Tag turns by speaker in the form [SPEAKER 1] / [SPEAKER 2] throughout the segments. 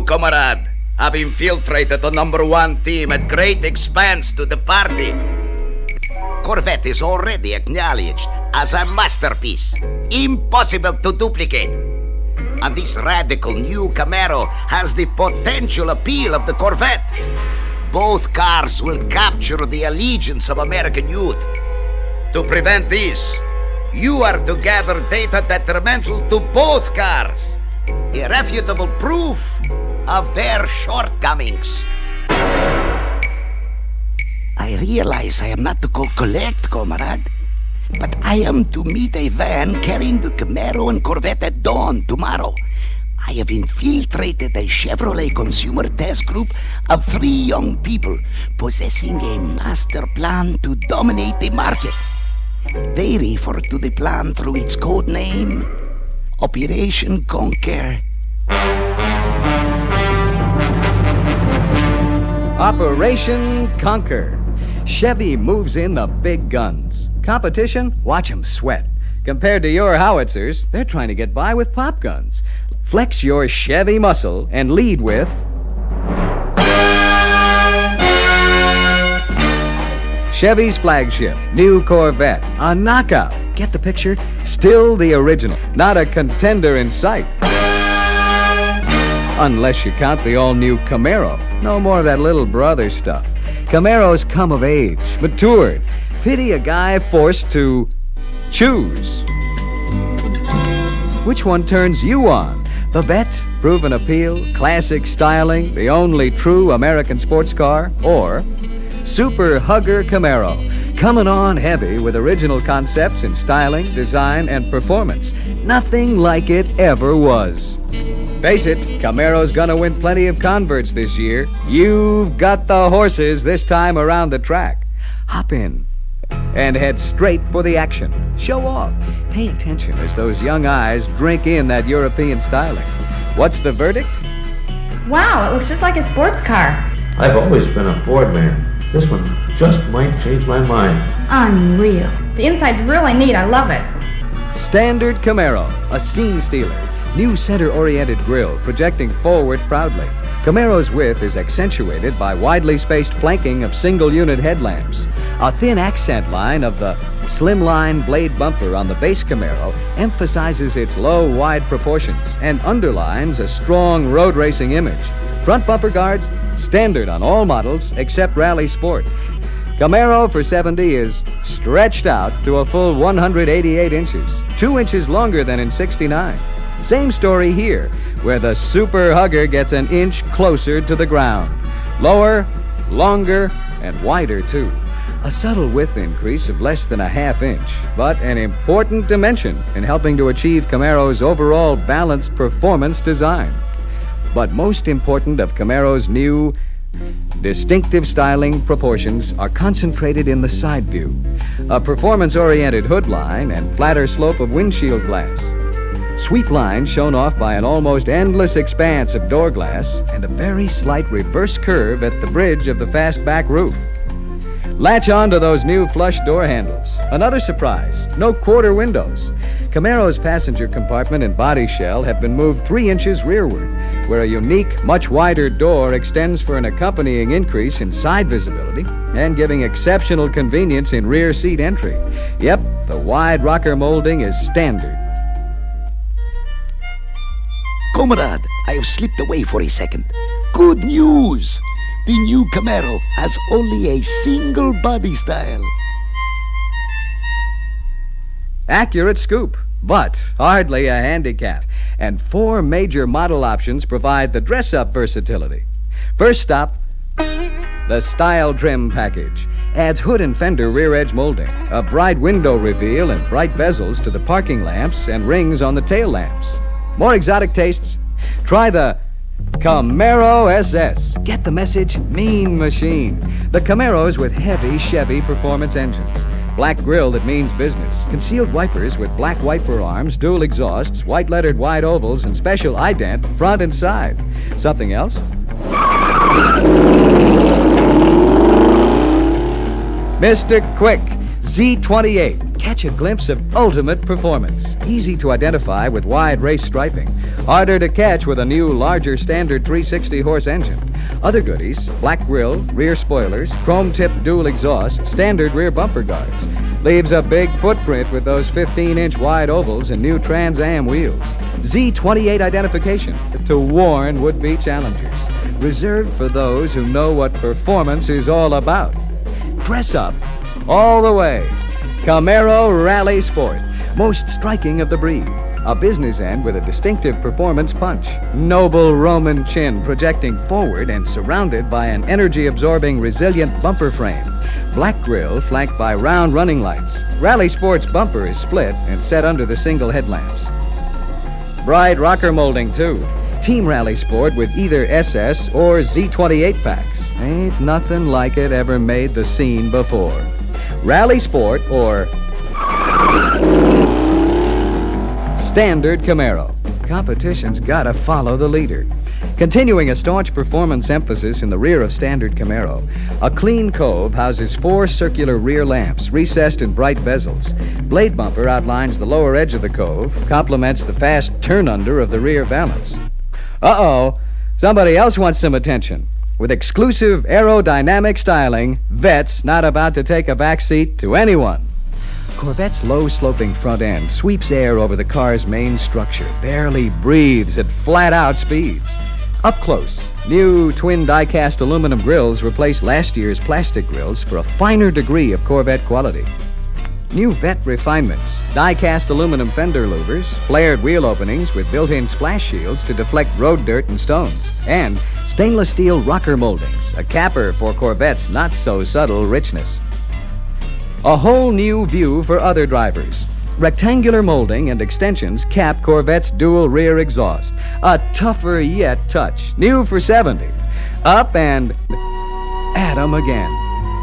[SPEAKER 1] comrade, have infiltrated the #1 team at great expense to the party. Corvette is already acknowledged as a masterpiece, impossible to duplicate. And this radical new Camaro has the potential appeal of the Corvette. Both cars will capture the allegiance of American youth. To prevent this, you are to gather data detrimental to both cars. Irrefutable proof of their shortcomings. I realize I am not to go collect, comrade, but I am to meet a van carrying the Camaro and Corvette at dawn tomorrow. I have infiltrated a Chevrolet consumer test group of 3 young people possessing a master plan to dominate the market. They refer to the plan through its code name, Operation Conquer.
[SPEAKER 2] Operation Conquer. Chevy moves in the big guns. Competition? Watch 'em sweat. Compared to your howitzers, they're trying to get by with pop guns. Flex your Chevy muscle and lead with Chevy's flagship, new Corvette. A knockout. Get the picture? Still the original. Not a contender in sight. Unless you count the all-new Camaro. No more of that little brother stuff. Camaro's come of age, matured. Pity a guy forced to choose. Which one turns you on? The vet, proven appeal, classic styling, the only true American sports car, or Super Hugger Camaro, coming on heavy with original concepts in styling, design, and performance. Nothing like it ever was. Face it, Camaro's gonna win plenty of converts this year. You've got the horses this time around the track. Hop in and head straight for the action. Show off. Pay attention as those young eyes drink in that European styling. What's the verdict?
[SPEAKER 3] Wow, it looks just like a sports car.
[SPEAKER 4] I've always been a Ford man. This one just might change my mind.
[SPEAKER 3] Unreal. The inside's really neat. I love it.
[SPEAKER 2] Standard Camaro, a scene stealer. New center-oriented grille projecting forward proudly. Camaro's width is accentuated by widely spaced flanking of single-unit headlamps. A thin accent line of the slimline blade bumper on the base Camaro emphasizes its low, wide proportions and underlines a strong road racing image. Front bumper guards, standard on all models except Rally Sport. Camaro for 70 is stretched out to a full 188 inches, 2 inches longer than in 69. Same story here, where the Super Hugger gets an inch closer to the ground. Lower, longer, and wider, too. A subtle width increase of less than a ½ inch, but an important dimension in helping to achieve Camaro's overall balanced performance design. But most important of Camaro's new, distinctive styling proportions are concentrated in the side view. A performance-oriented hood line and flatter slope of windshield glass. Sweep lines shown off by an almost endless expanse of door glass and a very slight reverse curve at the bridge of the fastback roof. Latch on to those new flush door handles. Another surprise, no quarter windows. Camaro's passenger compartment and body shell have been moved 3 inches rearward, where a unique, much wider door extends for an accompanying increase in side visibility and giving exceptional convenience in rear seat entry. Yep, the wide rocker molding is standard.
[SPEAKER 1] Comrade, I have slipped away for a second. Good news! The new Camaro has only a single body style.
[SPEAKER 2] Accurate scoop, but hardly a handicap. And 4 major model options provide the dress-up versatility. First stop, the Style Trim Package. Adds hood and fender rear edge molding, a bright window reveal and bright bezels to the parking lamps and rings on the tail lamps. More exotic tastes? Try the Camaro SS. Get the message? Mean machine. The Camaros with heavy Chevy performance engines. Black grille that means business. Concealed wipers with black wiper arms, dual exhausts, white lettered wide ovals, and special ident front and side. Something else? Mr. Quick, Z28. Catch a glimpse of ultimate performance. Easy to identify with wide race striping. Harder to catch with a new, larger standard 360-horse engine. Other goodies: black grille, rear spoilers, chrome-tipped dual exhaust, standard rear bumper guards. Leaves a big footprint with those 15-inch wide ovals and new Trans Am wheels. Z28 identification to warn would-be challengers. Reserved for those who know what performance is all about. Dress up all the way. Camaro Rally Sport, most striking of the breed. A business end with a distinctive performance punch. Noble Roman chin projecting forward and surrounded by an energy-absorbing, resilient bumper frame. Black grille flanked by round running lights. Rally Sport's bumper is split and set under the single headlamps. Bright rocker molding, too. Team Rally Sport with either SS or Z28 packs. Ain't nothing like it ever made the scene before. Rally Sport or Standard Camaro. Competition's gotta follow the leader. Continuing a staunch performance emphasis in the rear of Standard Camaro, a clean cove houses 4 circular rear lamps recessed in bright bezels. Blade bumper outlines the lower edge of the cove, complements the fast turn-under of the rear valance. Uh-oh, somebody else wants some attention. With exclusive aerodynamic styling, Vette's not about to take a back seat to anyone. Corvette's low-sloping front end sweeps air over the car's main structure, barely breathes at flat-out speeds. Up close, new twin die-cast aluminum grills replace last year's plastic grills for a finer degree of Corvette quality. New Vette refinements: die-cast aluminum fender louvers, flared wheel openings with built-in splash shields to deflect road dirt and stones, and stainless steel rocker moldings, a capper for Corvette's not-so-subtle richness. A whole new view for other drivers. Rectangular molding and extensions cap Corvette's dual rear exhaust. A tougher yet touch, new for 70. Up and at 'em again.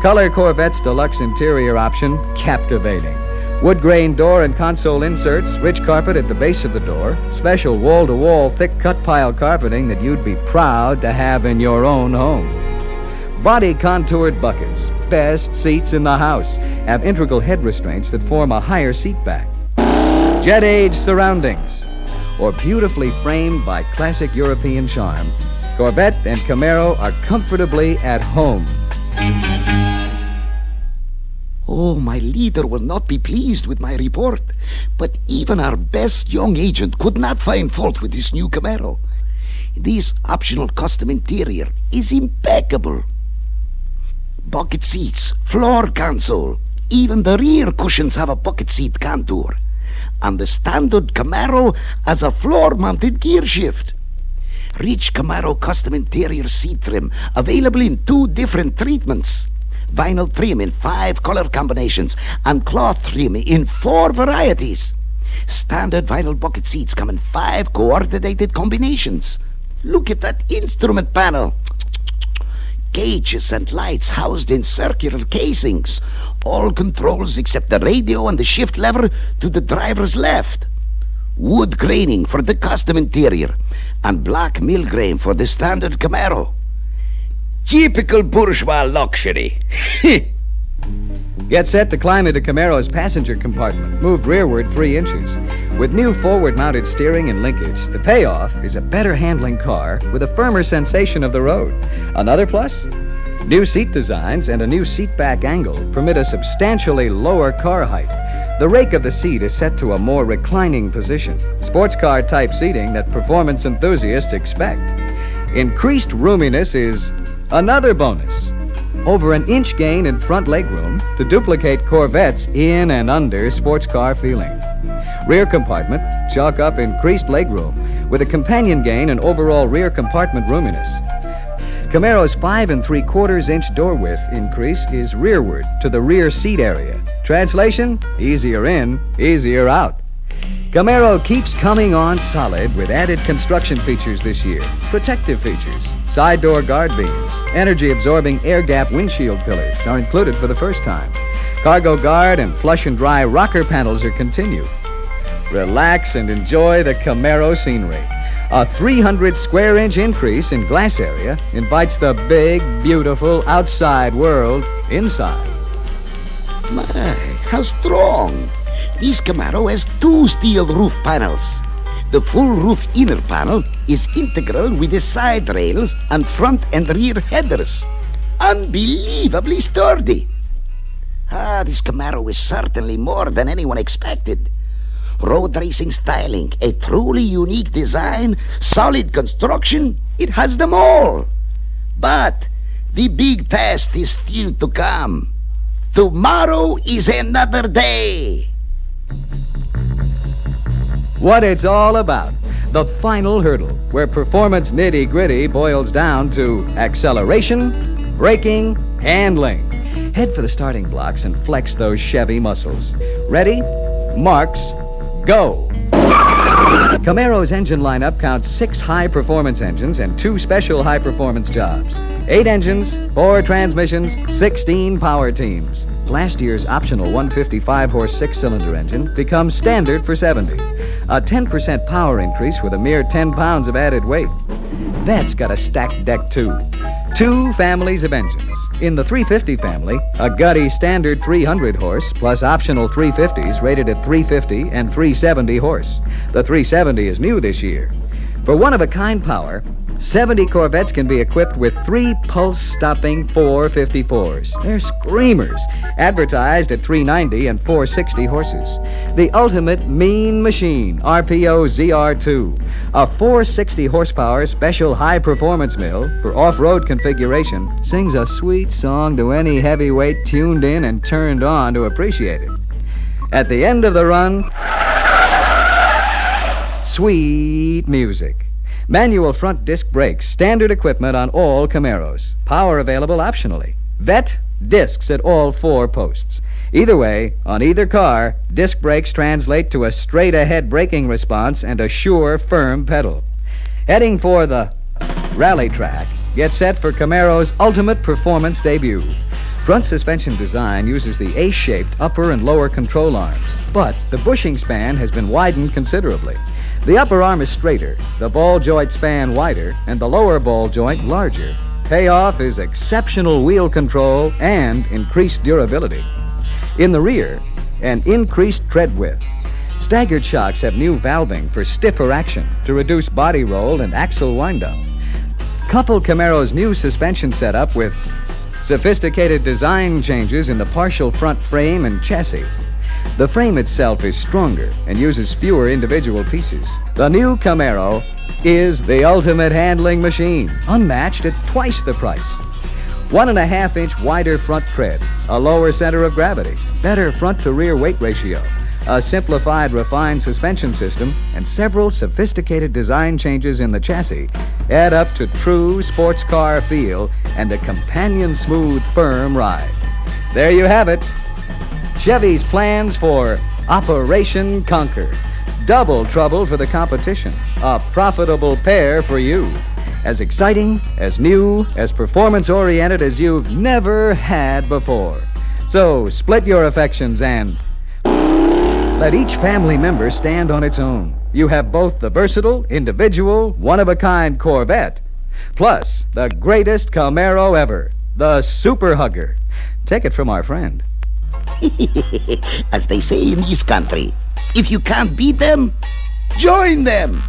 [SPEAKER 2] Color Corvette's deluxe interior option, captivating. Wood grain door and console inserts, rich carpet at the base of the door, special wall-to-wall thick cut pile carpeting that you'd be proud to have in your own home. Body contoured buckets, best seats in the house, have integral head restraints that form a higher seat back. Jet age surroundings, or beautifully framed by classic European charm, Corvette and Camaro are comfortably at home.
[SPEAKER 1] Oh, my leader will not be pleased with my report, but even our best young agent could not find fault with this new Camaro. This optional custom interior is impeccable. Bucket seats, floor console, even the rear cushions have a bucket seat contour. And the standard Camaro has a floor-mounted gear shift. Rich Camaro custom interior seat trim available in 2 different treatments. Vinyl trim in 5 color combinations and cloth trim in 4 varieties. Standard vinyl bucket seats come in 5 coordinated combinations. Look at that instrument panel. Gauges and lights housed in circular casings. All controls except the radio and the shift lever to the driver's left. Wood graining for the custom interior and black mill grain for the standard Camaro. Typical bourgeois luxury.
[SPEAKER 2] Get set to climb into Camaro's passenger compartment, moved rearward 3 inches. With new forward-mounted steering and linkage, the payoff is a better handling car with a firmer sensation of the road. Another plus? New seat designs and a new seat back angle permit a substantially lower car height. The rake of the seat is set to a more reclining position, sports car type seating that performance enthusiasts expect. Increased roominess is another bonus. Over an inch gain in front legroom to duplicate Corvette's in and under sports car feeling. Rear compartment, chalk up increased legroom with a companion gain in overall rear compartment roominess. Camaro's 5 3/4 inch door width increase is rearward to the rear seat area. Translation, easier in, easier out. Camaro keeps coming on solid with added construction features this year. Protective features, side door guard beams, energy-absorbing air gap windshield pillars are included for the first time. Cargo guard and flush and dry rocker panels are continued. Relax and enjoy the Camaro scenery. A 300 square inch increase in glass area invites the big, beautiful outside world inside.
[SPEAKER 1] My, how strong. This Camaro has two steel roof panels. The full roof inner panel is integral with the side rails and front and rear headers. Unbelievably sturdy. This Camaro is certainly more than anyone expected. Road racing styling, a truly unique design, solid construction, it has them all. But the big test is still to come. Tomorrow is another day.
[SPEAKER 2] What it's all about. The final hurdle, where performance nitty-gritty boils down to acceleration, braking, handling. Head for the starting blocks and flex those Chevy muscles. Ready? Marks, go. Camaro's engine lineup counts 6 high-performance engines and 2 special high-performance jobs. 8 engines, 4 transmissions, 16 power teams. Last year's optional 155-horse 6-cylinder engine becomes standard for 70. A 10% power increase with a mere 10 pounds of added weight. Vet's got a stacked deck, too. 2 families of engines. In the 350 family, a gutty standard 300 horse plus optional 350s rated at 350 and 370 horse. The 370 is new this year. For one-of-a-kind power, 70 Corvettes can be equipped with 3 pulse-stopping 454s. They're screamers, advertised at 390 and 460 horses. The ultimate mean machine, RPO ZR2, a 460 horsepower special high-performance mill for off-road configuration, sings a sweet song to any heavyweight tuned in and turned on to appreciate it. At the end of the run, sweet music. Manual front disc brakes, standard equipment on all Camaros. Power available optionally. Vet discs at all 4 posts. Either way, on either car, disc brakes translate to a straight-ahead braking response and a sure, firm pedal. Heading for the rally track, get set for Camaro's ultimate performance debut. Front suspension design uses the A-shaped upper and lower control arms, but the bushing span has been widened considerably. The upper arm is straighter, the ball joint span wider, and the lower ball joint larger. Payoff is exceptional wheel control and increased durability. In the rear, an increased tread width. Staggered shocks have new valving for stiffer action to reduce body roll and axle windup. Couple Camaro's new suspension setup with sophisticated design changes in the partial front frame and chassis. The frame itself is stronger and uses fewer individual pieces. The new Camaro is the ultimate handling machine, unmatched at twice the price. 1.5-inch wider front tread, a lower center of gravity, better front-to-rear weight ratio, a simplified, refined suspension system, and several sophisticated design changes in the chassis add up to true sports car feel and a companion smooth, firm ride. There you have it. Chevy's plans for Operation Conquer. Double trouble for the competition. A profitable pair for you. As exciting, as new, as performance-oriented as you've never had before. So split your affections and let each family member stand on its own. You have both the versatile, individual, one-of-a-kind Corvette, plus the greatest Camaro ever, the Super Hugger. Take it from our friend.
[SPEAKER 1] As they say in this country, if you can't beat them, join them.